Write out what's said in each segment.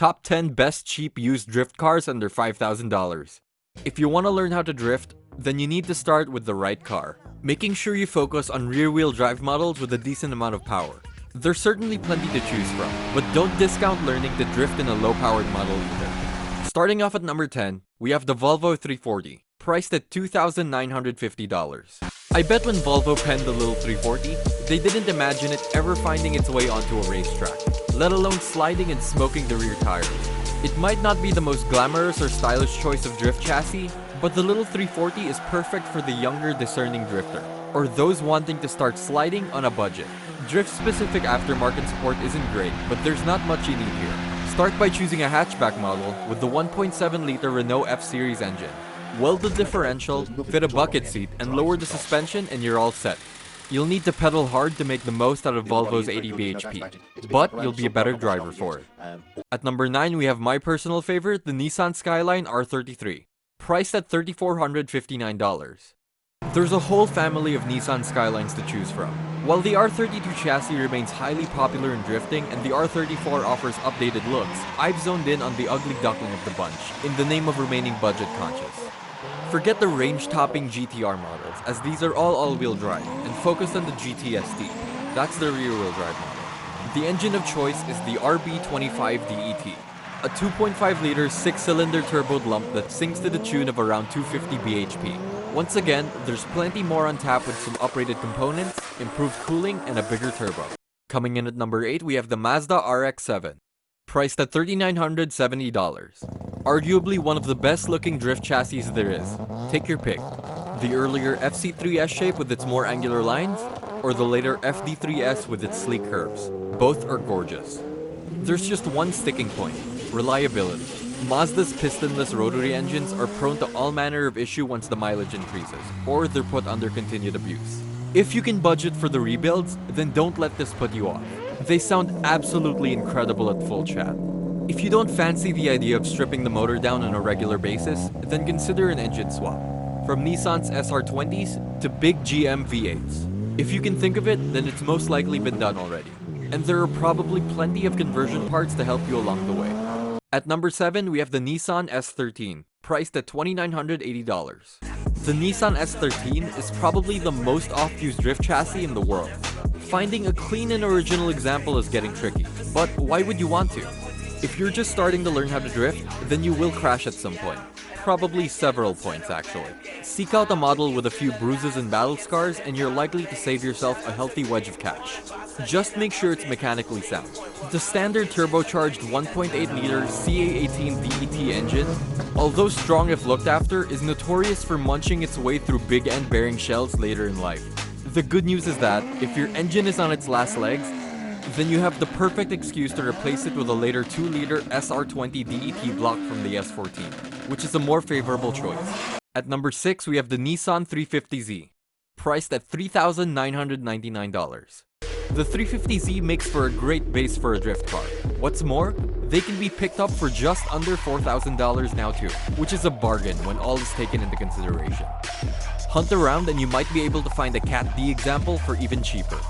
Top 10 Best Cheap Used Drift Cars Under $5,000. If you want to learn how to drift, then you need to start with the right car, making sure you focus on rear-wheel drive models with a decent amount of power. There's certainly plenty to choose from, but don't discount learning to drift in a low-powered model either. Starting off at number 10, we have the Volvo 340, priced at $2,950. I bet when Volvo penned the little 340, they didn't imagine it ever finding its way onto a racetrack, let alone sliding and smoking the rear tires. It might not be the most glamorous or stylish choice of drift chassis, but the little 340 is perfect for the younger discerning drifter, or those wanting to start sliding on a budget. Drift-specific aftermarket support isn't great, but there's not much you need here. Start by choosing a hatchback model with the 1.7-liter Renault F-Series engine. Weld the differential, fit a bucket seat, and lower the suspension and you're all set. You'll need to pedal hard to make the most out of Volvo's 80 bhp, but you'll be a better driver for it. At number 9, we have my personal favorite, the Nissan Skyline R33, priced at $3,459. There's a whole family of Nissan Skylines to choose from. While the R32 chassis remains highly popular in drifting and the R34 offers updated looks, I've zoned in on the ugly duckling of the bunch, in the name of remaining budget conscious. Forget the range-topping GTR models, as these are all all-wheel drive, and focus on the GTST. That's the rear-wheel drive model. The engine of choice is the RB25 DET, a 2.5-liter 6-cylinder turboed lump that sinks to the tune of around 250 bhp. Once again, there's plenty more on tap with some upgraded components, improved cooling, and a bigger turbo. Coming in at number 8, we have the Mazda RX-7, priced at $3,970. Arguably one of the best looking drift chassis there is. Take your pick. The earlier FC3S shape with its more angular lines, or the later FD3S with its sleek curves. Both are gorgeous. There's just one sticking point: reliability. Mazda's pistonless rotary engines are prone to all manner of issue once the mileage increases, or they're put under continued abuse. If you can budget for the rebuilds, then don't let this put you off. They sound absolutely incredible at full chat. If you don't fancy the idea of stripping the motor down on a regular basis, then consider an engine swap. From Nissan's SR20s to big GM V8s. If you can think of it, then it's most likely been done already. And there are probably plenty of conversion parts to help you along the way. At number 7, we have the Nissan S13, priced at $2,980. The Nissan S13 is probably the most oft-used drift chassis in the world. Finding a clean and original example is getting tricky, but why would you want to? If you're just starting to learn how to drift, then you will crash at some point. Probably several points, actually. Seek out a model with a few bruises and battle scars and you're likely to save yourself a healthy wedge of cash. Just make sure it's mechanically sound. The standard turbocharged 1.8-liter CA18 DET engine, although strong if looked after, is notorious for munching its way through big end bearing shells later in life. The good news is that, if your engine is on its last legs, then you have the perfect excuse to replace it with a later 2-liter SR20 DET block from the S14, which is a more favorable choice. At number 6, we have the Nissan 350Z, priced at $3,999. The 350Z makes for a great base for a drift car. What's more, they can be picked up for just under $4,000 now too, which is a bargain when all is taken into consideration. Hunt around and you might be able to find a Cat D example for even cheaper.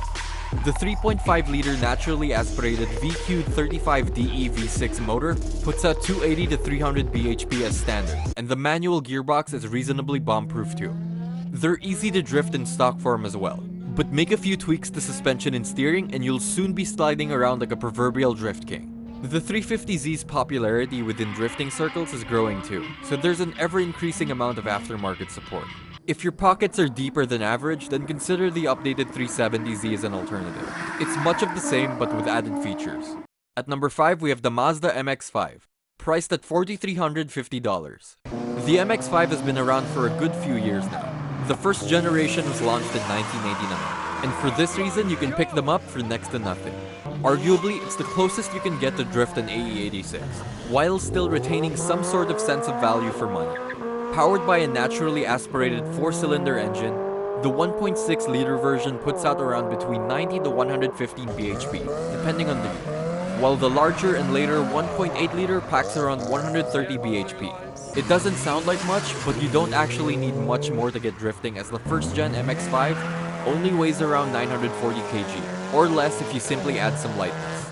The 3.5-liter naturally aspirated VQ35DE V6 motor puts out 280 to 300 bhp as standard, and the manual gearbox is reasonably bomb-proof too. They're easy to drift in stock form as well, but make a few tweaks to suspension and steering and you'll soon be sliding around like a proverbial drift king. The 350Z's popularity within drifting circles is growing too, so there's an ever-increasing amount of aftermarket support. If your pockets are deeper than average, then consider the updated 370Z as an alternative. It's much of the same but with added features. At number 5, we have the Mazda MX-5, priced at $4,350. The MX-5 has been around for a good few years now. The first generation was launched in 1989, and for this reason you can pick them up for next to nothing. Arguably, it's the closest you can get to drift an AE86, while still retaining some sort of sense of value for money. Powered by a naturally aspirated 4-cylinder engine, the 1.6-liter version puts out around between 90 to 115 bhp, depending on the year, while the larger and later 1.8-liter packs around 130 bhp. It doesn't sound like much, but you don't actually need much more to get drifting, as the first-gen MX-5 only weighs around 940 kg, or less if you simply add some lightness.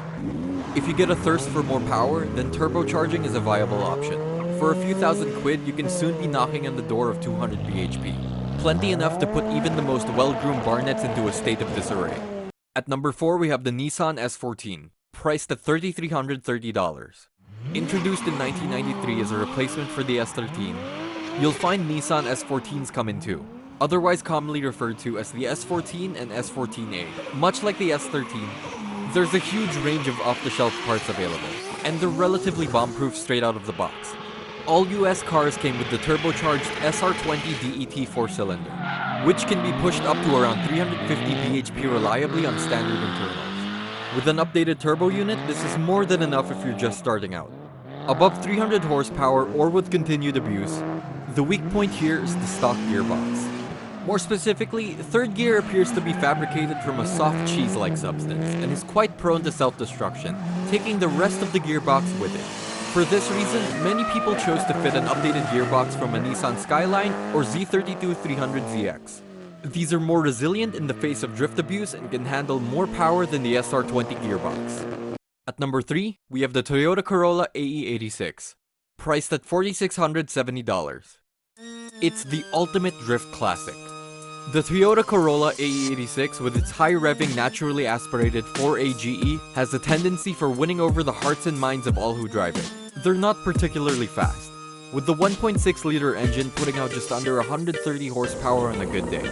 If you get a thirst for more power, then turbocharging is a viable option. For a few thousand quid, you can soon be knocking on the door of 200 bhp. Plenty enough to put even the most well-groomed barnets into a state of disarray. At number 4, we have the Nissan S14, priced at $3,330. Introduced in 1993 as a replacement for the S13, you'll find Nissan S14s come in two, otherwise commonly referred to as the S14 and S14A. Much like the S13, there's a huge range of off-the-shelf parts available, and they're relatively bomb-proof straight out of the box. All US cars came with the turbocharged SR20 DET 4-cylinder, which can be pushed up to around 350 bhp reliably on standard internals. With an updated turbo unit, this is more than enough if you're just starting out. Above 300 horsepower or with continued abuse, the weak point here is the stock gearbox. More specifically, third gear appears to be fabricated from a soft cheese-like substance and is quite prone to self-destruction, taking the rest of the gearbox with it. For this reason, many people chose to fit an updated gearbox from a Nissan Skyline or Z32 300ZX. These are more resilient in the face of drift abuse and can handle more power than the SR20 gearbox. At number 3, we have the Toyota Corolla AE86, priced at $4,670. It's the ultimate drift classic. The Toyota Corolla AE86, with its high-revving, naturally aspirated 4AGE, has a tendency for winning over the hearts and minds of all who drive it. They're not particularly fast, with the 1.6-liter engine putting out just under 130 horsepower on a good day.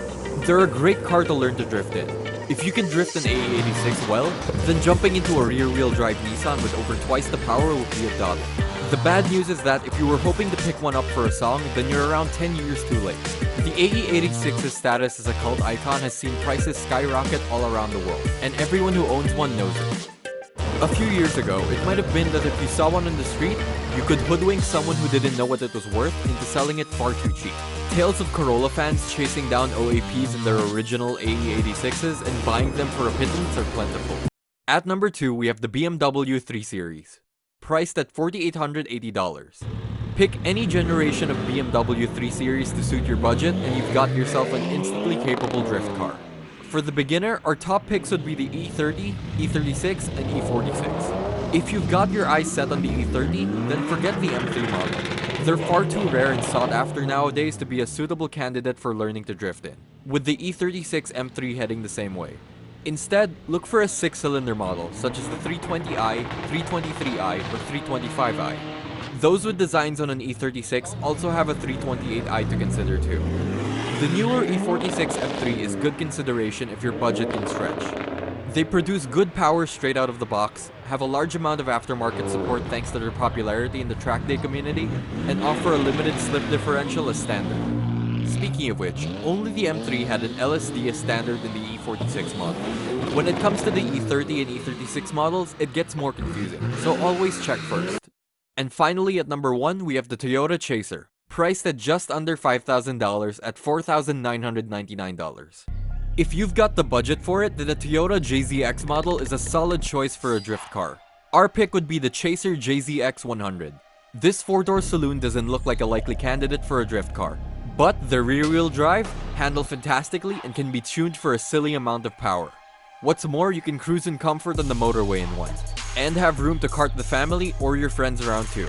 They're a great car to learn to drift in. If you can drift an AE86 well, then jumping into a rear-wheel drive Nissan with over twice the power will be a dogma. The bad news is that if you were hoping to pick one up for a song, then you're around 10 years too late. The AE86's status as a cult icon has seen prices skyrocket all around the world, and everyone who owns one knows it. A few years ago, it might have been that if you saw one on the street, you could hoodwink someone who didn't know what it was worth into selling it far too cheap. Tales of Corolla fans chasing down OAPs in their original AE86s and buying them for a pittance are plentiful. At number 2, we have the BMW 3 Series, priced at $4,880. Pick any generation of BMW 3 Series to suit your budget and you've got yourself an instantly capable drift car. For the beginner, our top picks would be the E30, E36, and E46. If you've got your eyes set on the E30, then forget the M3 model. They're far too rare and sought after nowadays to be a suitable candidate for learning to drift in, with the E36 M3 heading the same way. Instead, look for a 6-cylinder model, such as the 320i, 323i, or 325i. Those with designs on an E36 also have a 328i to consider too. The newer E46 M3 is good consideration if your budget can stretch. They produce good power straight out of the box, have a large amount of aftermarket support thanks to their popularity in the track day community, and offer a limited slip differential as standard. Speaking of which, only the M3 had an LSD as standard in the E46 model. When it comes to the E30 and E36 models, it gets more confusing, so always check first. And finally, at number 1, we have the Toyota Chaser, priced at just under $5,000 at $4,999. If you've got the budget for it, then the Toyota JZX model is a solid choice for a drift car. Our pick would be the Chaser JZX 100. This 4-door saloon doesn't look like a likely candidate for a drift car, but the rear-wheel drive handle fantastically and can be tuned for a silly amount of power. What's more, you can cruise in comfort on the motorway in one, and have room to cart the family or your friends around too.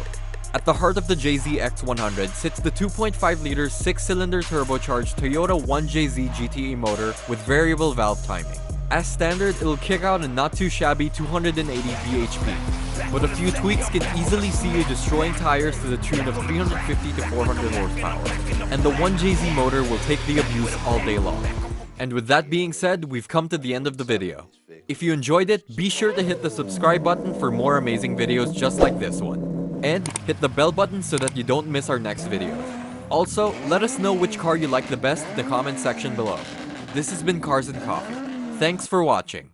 At the heart of the JZX 100 sits the 2.5-liter 6-cylinder turbocharged Toyota 1JZ GTE motor with variable valve timing. As standard, it'll kick out a not too shabby 280 bhp, but a few tweaks can easily see you destroying tires to the tune of 350 to 400 horsepower, and the 1JZ motor will take the abuse all day long. And with that being said, we've come to the end of the video. If you enjoyed it, be sure to hit the subscribe button for more amazing videos just like this one. And hit the bell button so that you don't miss our next video. Also, let us know which car you like the best in the comment section below. This has been Cars and Coffee. Thanks for watching.